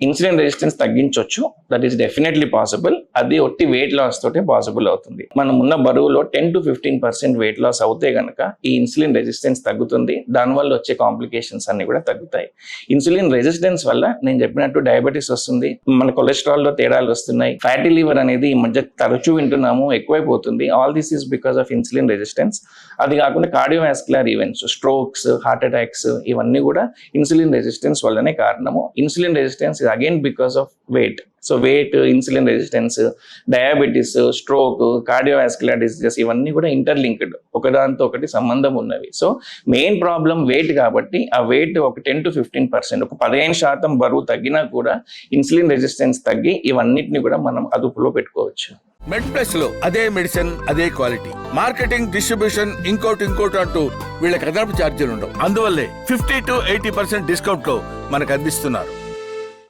Insulin resistance తగ్గించవచ్చు. That is definitely possible. అది ఒట్టి వెయిట్ లాస్ తోటే పాసిబుల్ అవుతుంది. మనం ఉన్న బరువులో 10 to 15% వెయిట్ లాస్ అవుతే గనక ఈ ఇన్సులిన్ రెసిస్టెన్స్ తగ్గుతుంది. దానివల్ల వచ్చే కాంప్లికేషన్స్ అన్ని కూడా తగ్గుతాయి. ఇన్సులిన్ రెసిస్టెన్స్ వల్ల నేను చెప్పినట్టు డయాబెటీస్ వస్తుంది, మన కొలెస్ట్రాల్ లో తేడాలు వస్తున్నాయి, ఫ్యాటీ లివర్ అనేది ఈ మధ్య తరచూ వింటున్నాము, ఎక్కువైపోతుంది. All this is because of insulin resistance. అది కాకుండా cardiovascular events, strokes, heart attacks ఇవన్నీ కూడా ఇన్సులిన్ రెసిస్టెన్స్ వల్లనే కారణము. Insulin resistance is again because of weight. So weight, insulin resistance, diabetes, stroke, cardiovascular diseases ఇవన్నీ కూడా ఇంటర్లింక్డ్, ఒకదాంతో ఒకటి సంబంధం ఉన్నవి. సో మెయిన్ ప్రాబ్లం వెయిట్ కాబట్టి ఆ వెయిట్ ఒక 10 to 15%, ఒక 15% బరువు తగ్గినా కూడా ఇన్సులిన్ రెసిస్టెన్స్ తగ్గి ఇవన్నిటిని కూడా మనం అదుపులో పెట్టుకోవచ్చు. మెడ్ ప్లస్ లో అదే మెడిసిన్, అదే క్వాలిటీ, మార్కెటింగ్, డిస్ట్రిబ్యూషన్, ఇంకోటి అంటూ వీళ్ళకి అదనపు ఛార్జీలు ఉండవు. అందువల్లే 50 to 80% డిస్కౌంట్ లో మనకు అందిస్తున్నారు.